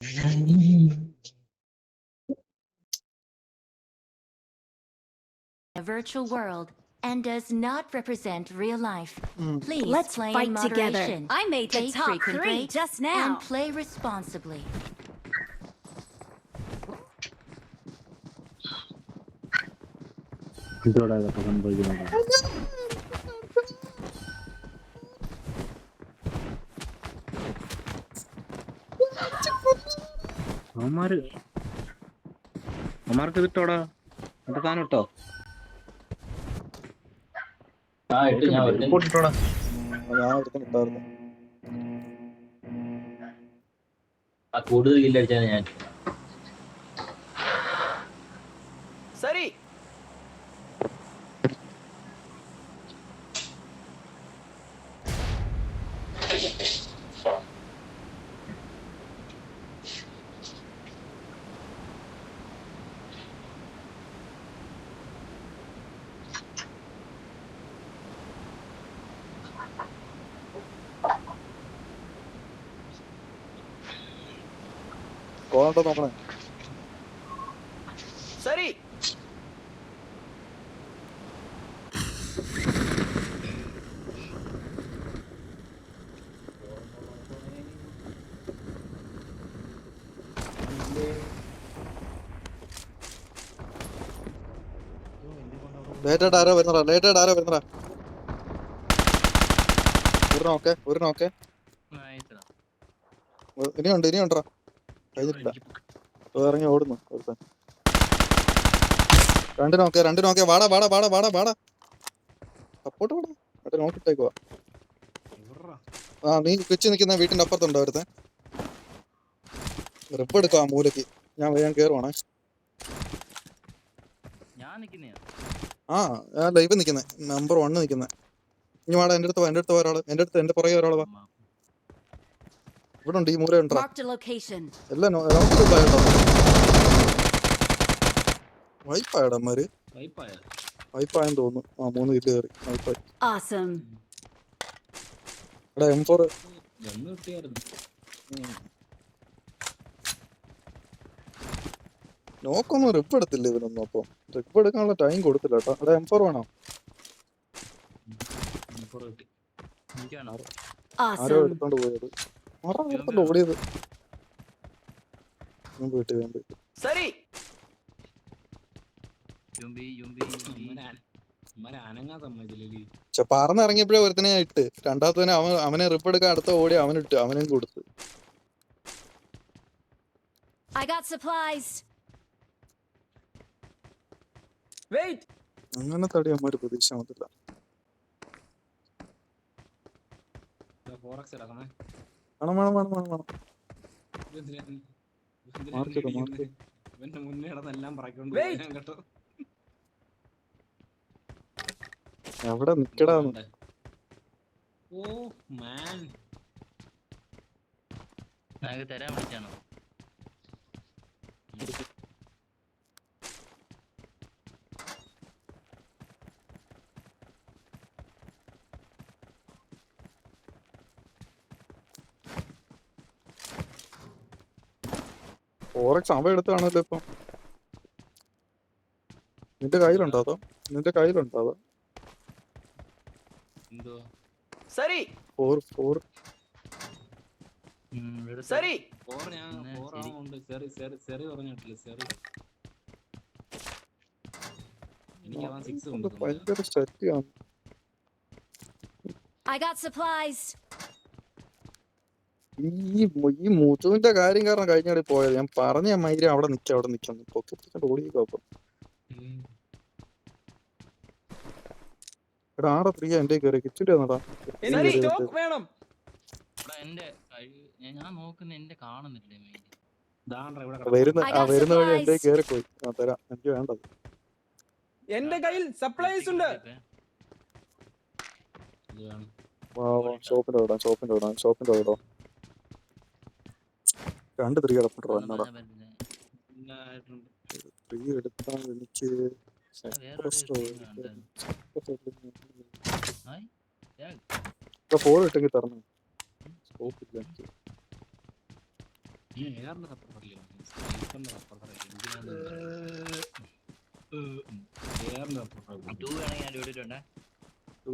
A virtual world and does not represent real life. Please Let's play fight in together. moderation. I made the Take top frequent 3 breaks just now. and play responsibly. അമാർക്ക് ഇതിട്ടോടാ എന്റെ സാധനം ഇട്ടോ ഇട്ടോടാ ഞാൻ എടുത്തിട്ടായിരുന്നു. കൂടുതൽ കില്ലടിച്ചാണ് ഞാൻ. சரி കോണുണ്ടോ നോക്കണേ. சரி ലേറ്റായിട്ട് ആരോ വരുന്നടാ. ഒരു നോക്കെ ഇനിയുണ്ടോ കഴിഞ്ഞിട്ടില്ല. ഇറങ്ങി ഓടുന്നു ഒരുത്തൻ. രണ്ട് നോക്കെ വാടാ സപ്പോർട്ട് വാടാ. അവിടെ നോക്കിട്ടേക്കുവാ. നീ പിച്ച് നിൽക്കുന്ന വീട്ടിന്റെ അപ്പുറത്തുണ്ടോ ഒരുത്തൻ. റിപ്പ് എടുക്കുവാ മൂലക്ക്. ഞാൻ കേറുവാണേ. ഞാൻ ലൈവ് നിൽക്കുന്നേ, നമ്പർ 1 നിൽക്കുന്നേ. ഇനി വാടാ, എന്റെ അടുത്ത് ഒരാള്, എന്റെ പുറകെ ഒരാള് വാ. ഇവിടെ ഉണ്ട്, ഈ മൂല ഉണ്ടോ എല്ലാം വൈപ്പായടന്മാര്. വൈപ്പായെന്ന് തോന്നുന്നു. 3 കില്ല് കയറി വൈപ്പായി. എടാ M4 നോക്കൊന്നും റിപ്പ് എടുത്തില്ല ഇവനൊന്നും. അപ്പം റിപ്പ് എടുക്കാനുള്ള ടൈം കൊടുത്തില്ല കേട്ടോ. എടാ M4 വേണോ? ആരോ എടുത്തോണ്ട് പോയത്. ആരാ ഓടിയത്? വീട്ടിൽ சரி പറന്നിറങ്ങിയപ്പോഴേ ഒരുത്തനെ ഞാൻ ഇട്ട്. രണ്ടാമത്തവനെ അവനെ റിപ്പ് എടുക്കാൻ അടുത്ത ഓടി അവനിട്ട്, അവനും കൊടുത്ത്. അങ്ങനെ തടി അമ്മമാര് പ്രതീക്ഷ വന്നില്ല. വേണം. എവിടെ നിക്കടാന്ന്. തരാൻ വിളിച്ചാണോ? ഫോറക്സ് അവ എടുത്ത് കാണുമല്ലോ ഇപ്പം. നിന്റെ കയ്യിലുണ്ടോ അതോ? சரி 4 சரி ഭയങ്കര ശക്തിയാണ്. ഈ മുത്തുവിന്റെ കാര്യം കാരണം കഴിഞ്ഞാടി പോയത്. ഞാൻ പറഞ്ഞ മൈരി അവിടെ നിൽക്കുന്നു. പൊക്കത്തിട്ട് ഓടിക്കോ. അപ്പം എടാ 6 എന്റെ കയറി കിച്ചിട്ട് വന്നടാ. വേണം വരുന്ന വഴി എന്റെ കയറി പോയി. തരാം, എനിക്ക് വേണ്ടത്. എന്റെ കയ്യിൽ സപ്ലൈസ് ഉണ്ട്. ഷോപ്പിന്റെ വിടാം. 2 3 കിടപ്പുണ്ടോ എന്നോടാ. 3 എടുത്താൽ എനിക്ക് ഫോൺ ഇട്ടെങ്കിൽ തരണം. സ്കോപ്പില്ല എനിക്ക്. ടൂ വേണമെങ്കിൽ ഞാൻ ഇട്ടിട്ടുണ്ടേ.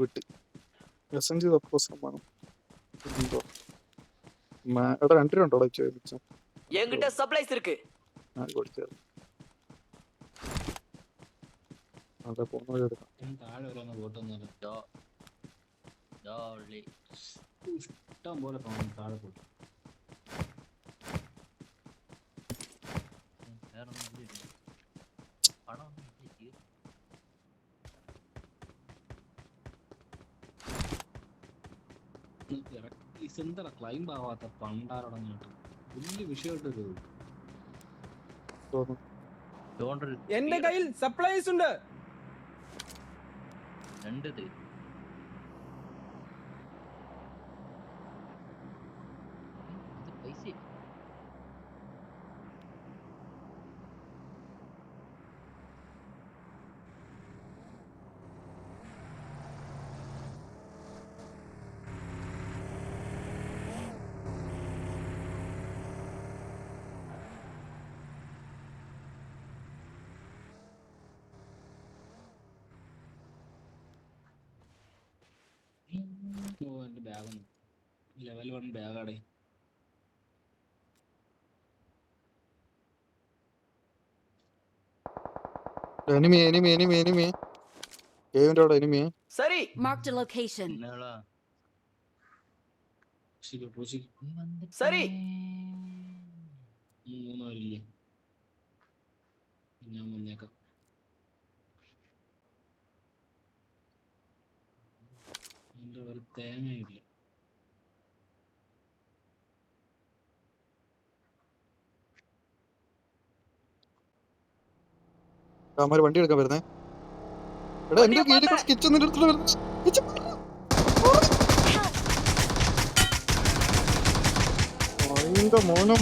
വിട്ട് SMG തപ്പുസമാണ് എന്തോ എടാ 2 രൂപ ഉണ്ടോ ചോദിച്ചു என்கிட்ட சப்ளைஸ் இருக்கு. ഞാൻ കൊടുത്തത് അതെ പോകുന്നത് എടുക്കാം. താഴെ വരെ പോട്ടെന്നല്ല ജോളി ഇഷ്ടം പോലെ തോന്നുന്നു താഴെ പോയിട്ട്. വേറെ പണം എന്താ ക്ലൈംബ് ആവാത്ത പണ്ടാറടങ്ങിട്ട് വലിയ വിഷയമായിട്ടൊരു തോന്നുന്നു. എന്റെ കയ്യിൽ സപ്ലൈസ് ഉണ്ട്. രണ്ടത് പൈസ എന്റെ ബാഗൊന്നും ലെവൽ 1 ബാഗാടേ. എനിമി കേവിന്റെ അവിടെ എനിമിയെ சரி. Marked a location. എന്നോളാ சரி. മൂന്നവരില്ലേ ഞാൻ വന്നേക്കാം. എന്റെ ഒരു തേങ്ങയില്ല. അവന്മാര് വണ്ടി എടുക്കാൻ വരുന്നേ. എടാ എന്റെ കീഴിൽ കുറച്ച് കിച്ചൺ നിന്റെ അടുത്തുള്ള വരുന്നത്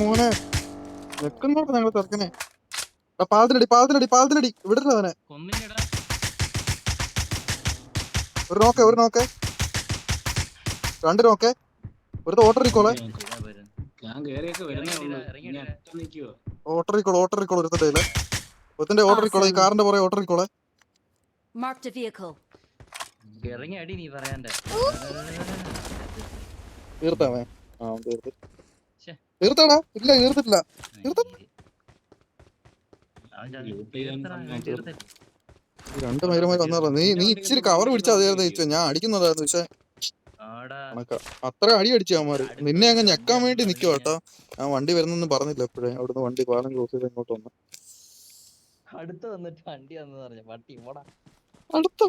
മോനെ നിക്കുന്നോട്ട് ഞങ്ങൾ തിരക്കനെ. പാലത്തിനടി വിടരുത് അവനെ. കൊന്നില്ലടാ. ഒരു നോക്കെ 2 നോക്കെ ഒരു ഓട്ടറിക്കോളെ ഞാൻ കേറിയൊക്കെ വരുന്നേ ഉള്ളൂ. ഇനി അറ്റ നിൽക്കുവോ? ഓട്ടറിക്കോൾ ഒരുത്തന്റെ ഓട്ടറിക്കോളെ ഈ കാറിന്റെ പുറകെ ഓട്ടറിക്കോളെ. Marked a vehicle. ഇറങ്ങി അടി നീ പറയാൻ്റെ. തീർത്താവേ തീർത്താടാ. ഇല്ല തീർത്തിട്ടില്ല. രണ്ട് മൈരമായി വന്നാലോ നീ ഇച്ചിരി കവർ പിടിച്ചാൽ അതായിരുന്നു ചോദിച്ചോ. ഞാൻ അടിക്കുന്നതായിരുന്നു പക്ഷെ അത്ര അടി അടിച്ചു അവന്മാര്. നിന്നെ അങ്ങ് ഞെക്കാൻ വേണ്ടി നിക്കുവോ കേട്ടോ. ഞാൻ വണ്ടി വരുന്നൊന്നും പറഞ്ഞില്ല. എപ്പോഴേ അവിടുന്ന് വണ്ടി പാലം ക്ലോസ് ചെയ്ത് ഇങ്ങോട്ട് വന്നു. അടുത്ത് വന്നിട്ട് വണ്ടി വന്നു പറഞ്ഞു പട്ടി ഓടാ. അടുത്ത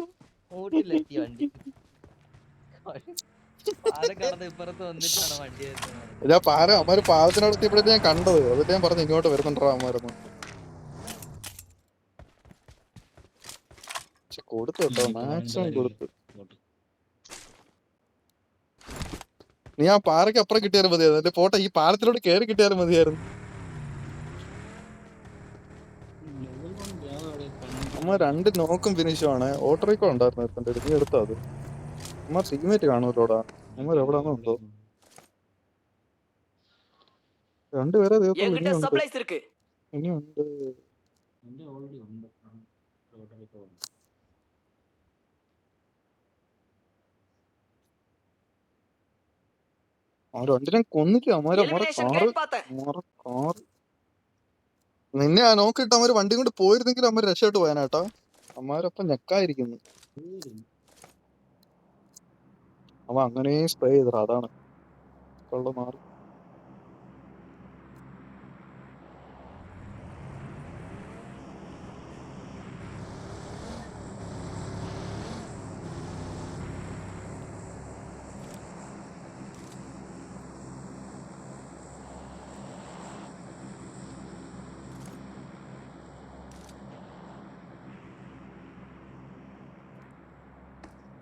ഓട്ടിലെത്തി വണ്ടി. പാലക്കാട് ഇപ്പുറത്ത് വന്നിട്ടാണ് വണ്ടി വരുന്നത്. ഞാൻ അവന്മാര് പാലത്തിനടുത്ത് ഞാൻ കണ്ടത്. അതിട്ട് ഞാൻ പറഞ്ഞു ഇങ്ങോട്ട് വരുന്നുണ്ടോ അവന്മാരൊന്നും. പക്ഷെ കൊടുത്തു കേട്ടോ, മാക്സിമം കൊടുത്തു. നീ ആ പാറയ്ക്ക് അപ്പുറം കിട്ടിയാലും മതിയായിരുന്നു. എന്റെ പോട്ടെ ഈ പാലത്തിലോട്ട് കയറി കിട്ടിയാലും മതിയായിരുന്നു. അമ്മ 2 നോക്കും ഫിനിഷും ആണ്. ഓട്ടോറിക്കോ ഉണ്ടായിരുന്നു എത്തൻ്റെ നീ എടുത്തോ അത്. അമ്മ ടീമേറ്റ് കാണുമല്ലോടാ. അമ്മ എവിടാന്നോ ഉണ്ടോ. 2 പേരെ என்கிட்ட சப்ளைஸ் இருக்கு. ഇനിയുണ്ട്. അവര് 2 കൊന്നിട്ട് അമ്മമാരെ കാറ് നിന്നെ ആ നോക്കിയിട്ട് അവര് വണ്ടി കൊണ്ട് പോയിരുന്നെങ്കിൽ അമ്മ രക്ഷപ്പെട്ട് പോയാനാട്ടോ. അമ്മമാരൊപ്പം ഞെക്കായിരിക്കുന്നു. അവ അങ്ങനെ സ്പ്രേ ചെയ്തടാ. അതാണ് കൊള്ള മാറി.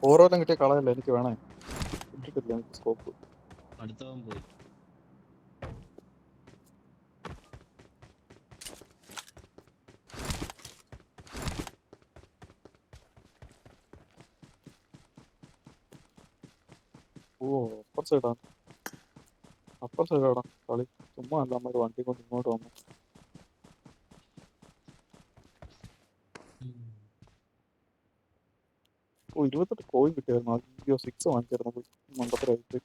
ഓരോല്ലാം കിട്ടിയ കളയല്ല. എനിക്ക് വേണേ കിട്ടിട്ടില്ല എനിക്ക് സ്കോപ്പ്. അടുത്തവൻ പോയി. ഓ കുറച്ച് ഇടാം. അപ്പുറത്തെ സൈഡാടാ കളി. ചുമ്മാ അല്ല നമ്മൾ വണ്ടി കൊണ്ട് ഇങ്ങോട്ട് വന്നു. ഓ 28 കോയിൻ കിട്ടിയായിരുന്നു. അയ്യോ 6 വാങ്ങിച്ചായിരുന്നു. പോയി മണ്ടത്തരായിട്ട്.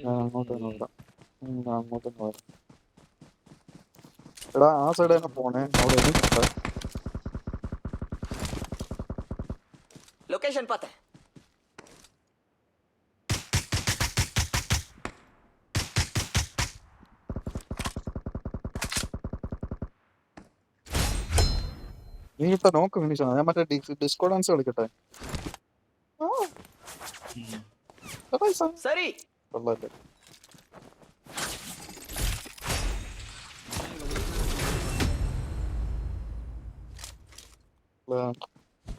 ഞാൻ അങ്ങോട്ട് തന്നെ വരാം. ഞാൻ അങ്ങോട്ട് തന്നെ വരാം. എടാ ആ സൈഡ് തന്നെ പോണേ. അവിടെ എനിക്കുണ്ട്. லொகேஷன் பார்த்தேன். നീ ഇട്ട നോക്ക് ഫിനിഷ് ആണ്. ഞാൻ മറ്റേ ഡിസ്കോ ഡാൻസ് കളിക്കട്ടെ. ആ, എടാ ഈ സാധനം சரி. കൊള്ളാല്ലേ.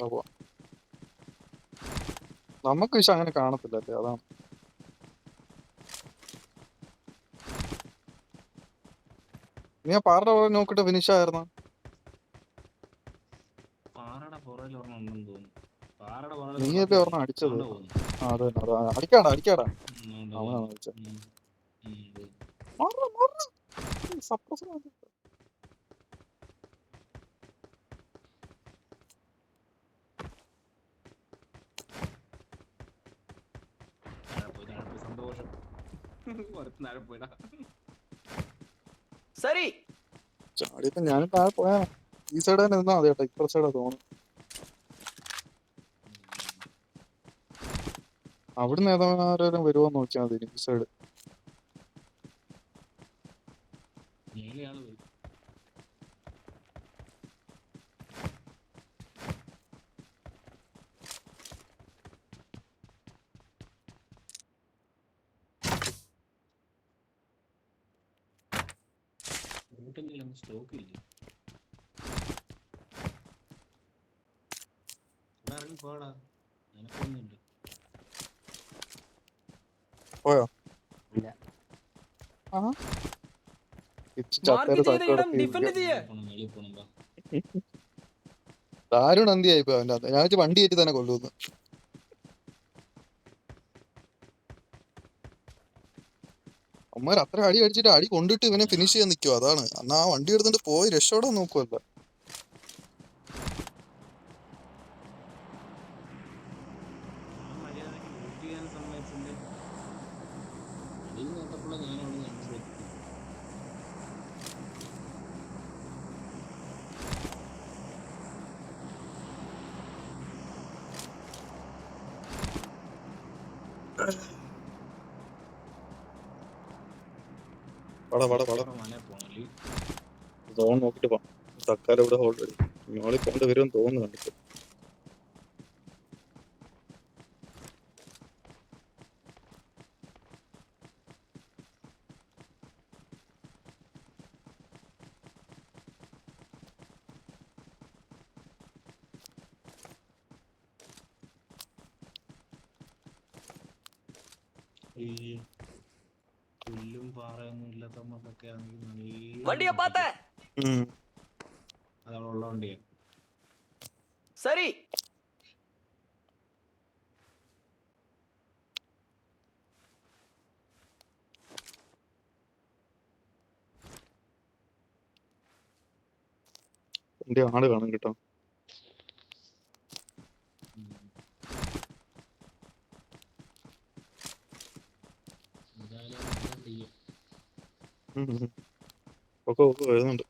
പോവാം. നമുക്ക് പക്ഷെ അങ്ങനെ കാണത്തില്ലല്ലേ, അതാണ്. നീ ആ പാറയുടെ പുറകെ നോക്കിട്ട് ഫിനിഷ് ആയിരുന്നു. നീയല്ലേ ഒരെണ്ണം അടിച്ചത്. ആ അതെ അതെ. അടിക്കാടാ അടിക്കാടാ. അവനാണ് അടിച്ചത്. സപ്രസ് சரி. ചാടിയപ്പോ ഞാനും താഴെ പോയാ. ഈ സൈഡ് തന്നെ നിന്നാ മതി കേട്ടോ. ഇപ്പുറ സൈഡാ തോന്നുന്നു. അവിടുന്ന് ഏതാരും വരുമോന്ന് നോക്കിയാൽ മതി. ഈ സൈഡ് പോയോ? ഇല്ല. ആഹാ. മാർക്ക് ചെയ്ത ഇടം ഡിഫെൻഡ് ചെയ്യ്. ദാരുൺ അന്തിയായിപ്പോ അവൻ്റെ അകത്ത്. ഞാൻ വണ്ടി കയറ്റി തന്നെ കൊല്ലുന്നു. അമ്മമാർ അത്ര അടി അടിച്ചിട്ട് അടി കൊണ്ടിട്ട് ഇവനെ ഫിനിഷ് ചെയ്യാൻ നിൽക്കുവോ. അതാണ്. എന്നാ ആ വണ്ടി എടുത്തിട്ട് പോയി രക്ഷോടാൻ നോക്കുവല്ല. സോൺ നോക്കിട്ട് പോവാം. തൽക്കാലം ഇവിടെ ഹോൾഡ് അടി. മോളിൽ കൊണ്ട് വരുമെന്ന് തോന്നുന്നു കണ്ടിട്ട്. வண்டியை பார்த்தேன். சரி. എന്റെ ആള് കാണും കേട്ടോ. ഒക്കെ വരുന്നുണ്ട്.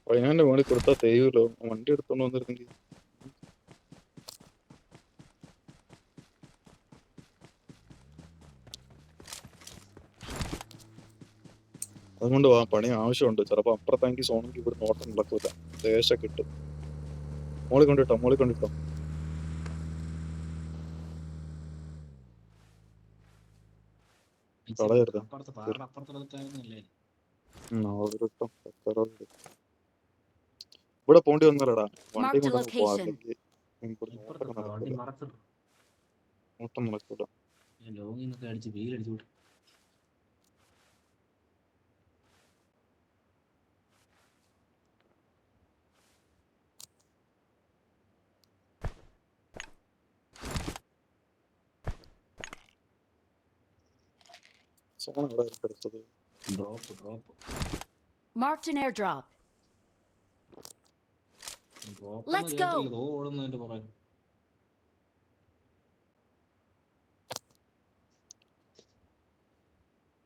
പതിനാലിന്റെ മുകളിൽ കൊടുത്താൽ തെയ്യൂലോ. വണ്ടി എടുത്തോണ്ട് വന്നിരുന്നെങ്കിൽ. അതുകൊണ്ട് പണി ആവശ്യമുണ്ട്. ചിലപ്പോ അപ്പുറത്തെങ്കിൽ സോണെങ്കിൽ ഇവിടെ നോട്ടം നടക്കൂല. ദേശം കിട്ടും. മോളിൽ കൊണ്ടിട്ടോ. കളയരുത്. ഇവിടെ പോണ്ടി വന്നല്ലടാ. വണ്ടി കൊണ്ടൊന്നും പോവാ. അല്ലെങ്കിൽ നോട്ടം നടക്കൂല. ലോങ്ങിൽ നിന്നൊക്കെ അടിച്ച് വെയിലടിച്ചു വിട്ടു. സോൺ എവിടെ ആയിരിക്കും എടുത്തത്? Drop Marked an airdrop. Let's go. ഓടുന്നതിന്റെ പുറകെ.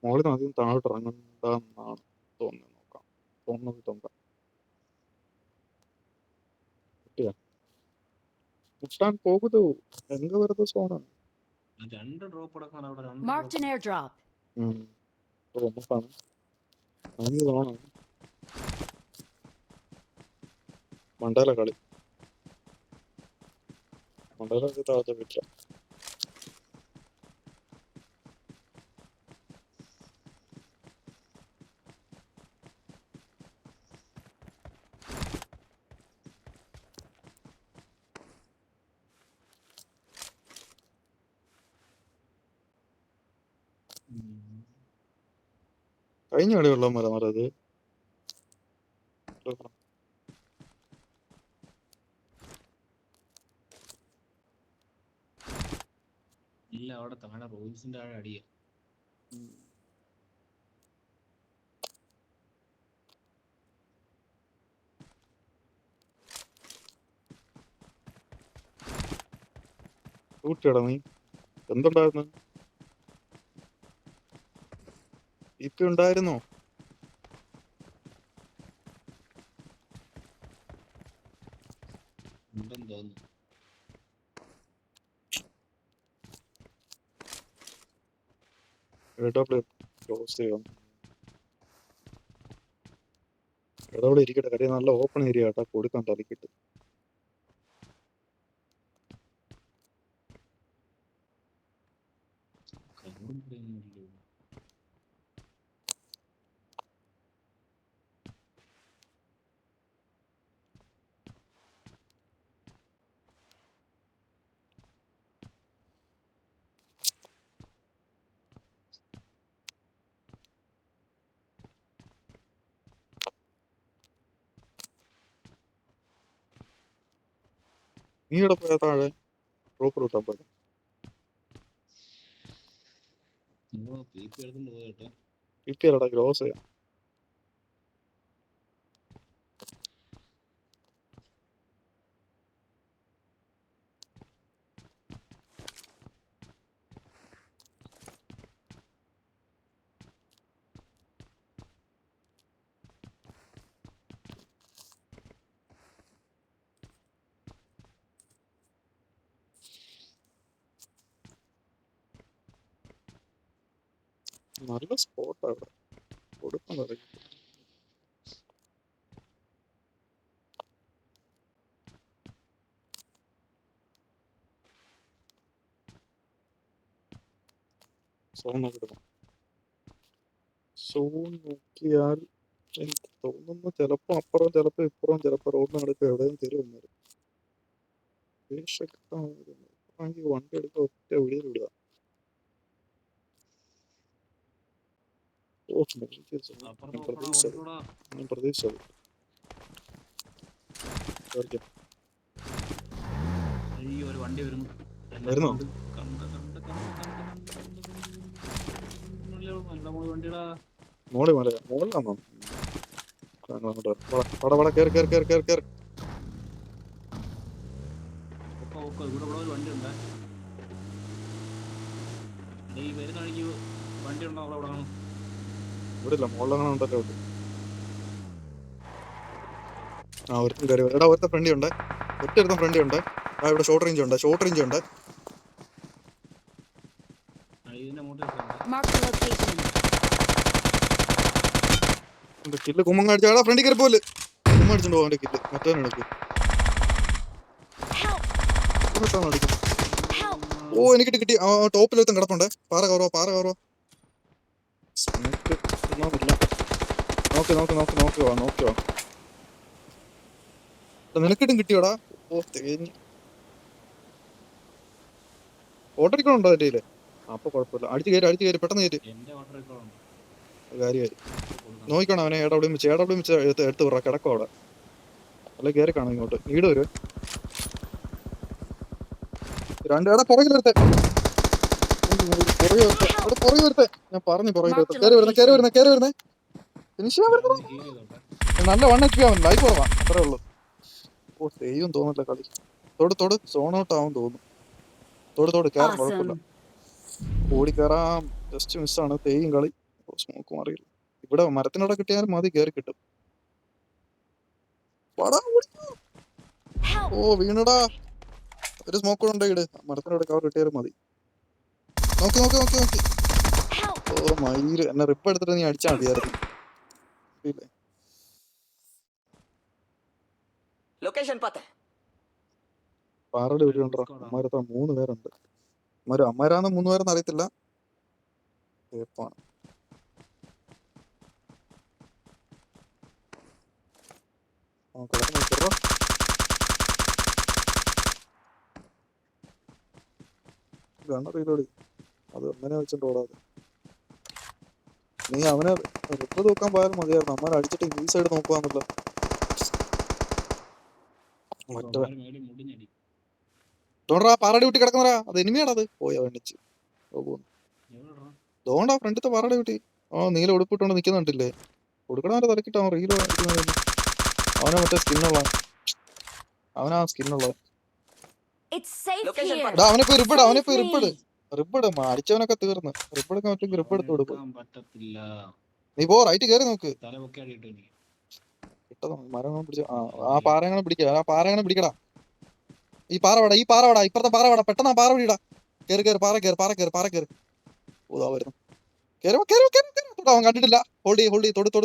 മോളിൽ നിന്ന് ആദ്യം താഴോട്ട് ഇറങ്ങണ്ടെന്നാണ് തോന്നുന്നത്. നോക്കാം. തോന്നുന്നത് കിട്ടിയ മുട്ടാൻ പോകുന്നു. എങ്ക വരുന്നത് സോണാണ്. 2 ഡ്രോപ്പ് അടക്കം അവിടെ 2 Marked an airdrop. തോമസാണ്. അതിന് സോണാണ്. മണ്ടേല കളി. മണ്ടേല താഴത്തെ വീട്ടില. കഴിഞ്ഞ കളി വെള്ളം വരാൻ അത് ഇല്ല, അവിടെ താഴെ റോയിൽസിന്റെ താഴെ അടിയ. ൂട്ടിയടാ നീ എന്തുണ്ടായിരുന്നു? ഇപ്പൊ ഉണ്ടായിരുന്നോ? ഉണ്ടെന്ന് തോന്നുന്നു. ക്ലോസ് ചെയ്യാം. എവിടെ ഇരിക്കട്ടെ. കാര്യം നല്ല ഓപ്പൺ ഏരിയ കേട്ടാ. കൊടുക്കാൻ തലക്കിട്ട്. നീ ഇവിടെ പോയാ താഴെ റോപ്പ് റൂട്ടാൻ പോയത്. കിട്ടിയല്ലടാ ക്ലോസ് ചെയ്യാം. നല്ല സ്പോട്ടാ അവിടെ. കൊടുക്കാൻ തുടങ്ങി. സോൺ നോക്കിടും. സോൺ നോക്കിയാൽ എനിക്ക് തോന്നുന്നു ചിലപ്പോ അപ്പുറം, ചിലപ്പോ ഇപ്പുറം, ചിലപ്പോ റോഡിന് അടുത്ത് എവിടെയും തരും. വണ്ടി എടുക്കുക, ഒറ്റ വിളിയിൽ വിടുക. പ്രതീക്ഷിച്ചത് ഒരു വണ്ടി വരുന്നു. വരുന്നോ? മോളി മലയാ. മോളിലാണോ? വട കേറി കേറി കേറി കേറി കേറി. ഇവിടെ ഒരു വണ്ടി ഉണ്ട്. ഈ വരുന്ന വഴിക്ക് വണ്ടി ഉണ്ടോ? അവിടെ ഇവിടെ ഇല്ല. മോളിലങ്ങനെ ഉണ്ടല്ലോ. ആ ഒരുത്തും കയറി. എടാ ഒരുത്ത ഫ്രണ്ടി ഉണ്ട്. ഒറ്റ ഫ്രണ്ടി ഉണ്ട്. ആ ഇവിടെ ഷോർട്ട് റേഞ്ച് ഉണ്ട്. ഷോർട്ട് റേഞ്ച് ഉണ്ട്. കില്ല് കുമ്മങ്ങ അടിച്ചാ. എടാ ഫ്രണ്ടി കയറി പോലെ കുമ്മ അടിച്ചോണ്ട് പോകാൻ കില്ല്. മറ്റവനെടുക്ക്. ഓ എനിക്ക് കിട്ടി. ആ ടോപ്പിലൊരുത്തൻ കിടപ്പുണ്ട്. പാറ കയറുവോ, പാറ കയറുവോ. നോക്കി നോക്കി നോക്കി നോക്കിയോ നോക്കിയോ. നിനക്കിട്ടും കിട്ടിയോടാ. ഓ തേഞ്ഞ് ഓട്ടടിക്കണുണ്ടോ അതിന്റെ? അപ്പൊ കുഴപ്പമില്ല. അടിച്ച് കയറി പെട്ടെന്ന് കയറ്റി എന്റെ വാട്ടർ റെക്കോർഡ് കാര്യമായി. നോക്കണം അവനെ എടവിടെയും വെച്ച് എടുത്ത് വിട കിടക്കും അവിടെ. അല്ലെ കയറി കാണും ഇങ്ങോട്ട്. നീട് വരും രണ്ടേടെ പുറകിലെടുത്തെ പുറകെ വരുത്തെ. ഞാൻ പറഞ്ഞു പുറകിലെടുത്ത് കയറി വരുന്നേ ഫിനിഷ് ചെയ്യാൻ വരുന്നത്. ഹീൽ ചെയ്തോട്ടെ. നല്ല 1 HP ആവും. ലൈഫ് കുറവാ, അത്രേ ഉള്ളൂ. ഓ തെയ്യം തോന്നില്ല കളി. തൊട് സോൺ ഔട്ട് ആവും തോന്നുന്നു. തൊട് കയറാൻ കുഴപ്പമില്ല. ഓടി കയറാം. ജസ്റ്റ് മിസ്സാണ്. തെയ്യും കളി. സ്മോക്ക് മാറിയില്ല. ഇവിടെ മരത്തിനോടെ കിട്ടിയാലും മതി, കയറി കിട്ടും. ഓ വീണടാ. ഒരു സ്മോക്ക് കൂടെ ഉണ്ടെങ്കിട് മരത്തിനോട് കവർ കിട്ടിയാലും മതി. നോക്കി. ഓ മയില് എന്നെ റിപ്പ് എടുത്തിട്ട് നീ അടിച്ചാൽ മതിയായിരുന്നു. ലൊക്കേഷൻ പാത്തേ. പാറയുടെ വീട്ടിൽ ഉണ്ടോ? അമ്മാരത്ര 3 പേരുണ്ട്. അമ്മാരാന്ന് 3 പേരെന്ന് അറിയത്തില്ല. ഏപ്പാണ്. ഗണ്ണറിയിലോടി. അത് അങ്ങനെ വെച്ചിട്ട് ഓടാതെ നീ അവനെ റിപ്പ് നോക്കാൻ പോയാലും മതിയായിരുന്നു. അമ്മാരെ അടിച്ചിട്ട് ഈ സൈഡ് നോക്കുവാന്നല്ലോ. മറ്റേ മേടി മുടിഞ്ഞടി. തോണ്ടാ പാറയുടെ വീട്ടിൽ കിടക്കുന്നറാ. അത് എനിമിയാണത്. പോയാ വേണ്ടിച്ച് എവിടെടാ? തോണ്ടാ ഫ്രണ്ടിത്തെ പാറയുടെ വീട്ടിൽ. നീല ഉടുപ്പിട്ടോണ്ട് നിക്കുന്നുണ്ടില്ലേ? കൊടുക്കണവരെ തലക്കിട്ട് അവൻ റീലോ അവനെ മറ്റേ സ്കിന്നുള്ള അവനാ സ്കിന്നുള്ള. It's safe Location here. അവനെ പോയി റിപ്പിട് Save me. റിപ്പിട് അടിച്ചവനൊക്കെ തീർന്ന്. റിപ്പിടൊക്കെ പറ്റുമെങ്കിൽ റിപ്പ് എടുത്ത് കൊടുക്കും. എടുക്കാൻ പറ്റത്തില്ല. നീ പോ റൈറ്റ് കയറി നോക്ക്. തല പൊക്കി അടിയിട്ടു എനിക്ക്. കിട്ടതോ മരം പിടിച്ച ആ പാറയങ്ങനെ പിടിക്കുക. ആ പാറയങ്ങനെ പിടിക്കടാ. ഈ പാറ വേടാ ഇപ്പുറത്തെ പാറ വേടാ. പെട്ടെന്ന് ആ പാറ പിടിടാ. കേറി പാറ കേറി. ഓതാ വരുന്നു. കേറി അവൻ കണ്ടിട്ടില്ല. ഹോൾഡ് ചെയ്യ്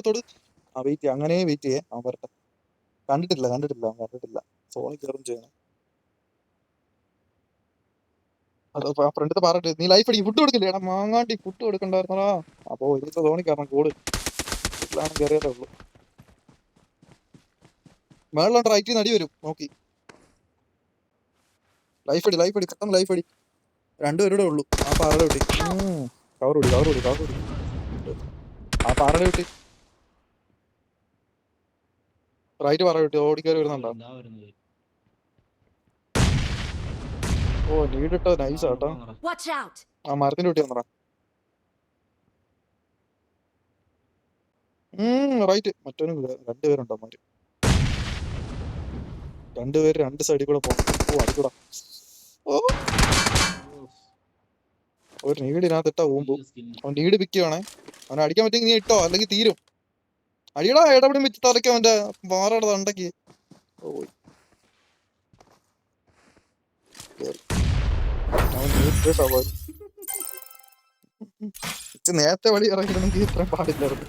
തൊട്. വെയിറ്റ് അങ്ങനെ വെയിറ്റ് ചെയ്യേ. അവൻ വരട്ടെ. കണ്ടിട്ടില്ല അവൻ കണ്ടിട്ടില്ല. സോണി കയറും ചെയ്യണം. അത് ഫ്രണ്ടിത്തെ പാറട്ട് നീ ലൈഫ് അടിക്കും. ഫുഡ് കൊടുക്കില്ലേ? എടാ മാങ്ങാണ്ടി ഫുഡ് കൊടുക്കണ്ടായിരുന്നടാ. അപ്പൊ ഇതിന്റെ സോണി കയറണം. കോഡ് വീട്ടിലാണ് കയറിയതേ ഉള്ളൂ. മേളിലോട്ട് റൈറ്റിൽ നിന്ന് അടി വരും. നോക്കി ലൈഫ് അടി പെട്ടെന്ന് ലൈഫ് അടി. 2 പേരുടെ ഉള്ളൂ. ആ പാറയുടെ വിട്ടി കവർ ഓടി ആ പാറയുടെ വിട്ടി റൈറ്റ് പാറ വിട്ടി ഓടിക്കയറി വരുന്നുണ്ടോ? ഇതാ വരുന്നത്. ഓ നീടിട്ടോ നൈസ് ആട്ടോ. Watch out. ആ മരത്തിന്റെ വിട്ടി വന്നടാ. റൈറ്റ് മറ്റവനും 2 പേരുണ്ടോ അമ്മാര്. 2 പേര് 2 സൈഡിൽ കൂടെ പോകും. ഓ അടിക്കൂടാ. ഓ ഒരു നീടിനകത്ത് ഇട്ടാ ഊമ്പും. അവൻ നീട് പിക്കുവാണേ. അവനെ അടിക്കാൻ പറ്റുമെങ്കിൽ നീ ഇട്ടോ, അല്ലെങ്കിൽ തീരും. അടിയടാ ഇടപെടും വെച്ച് തലയ്ക്കും അവന്റെ പാറയുടെ തണ്ടക്ക്. ഓ അവൻ നേരത്തെ വഴി ഇറങ്ങിയിരുന്നെങ്കിൽ ഇത്രയും പാടില്ലായിരുന്നു.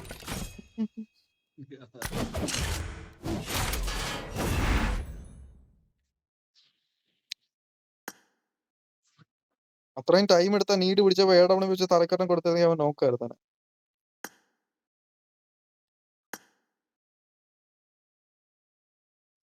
അത്രയും ടൈം എടുത്താൽ നീട് പിടിച്ചപ്പോ ഏടവണി വെച്ച് തലക്കറ്റം കൊടുത്തിരുന്നെങ്കിൽ അവൻ നോക്കായിരുന്നു.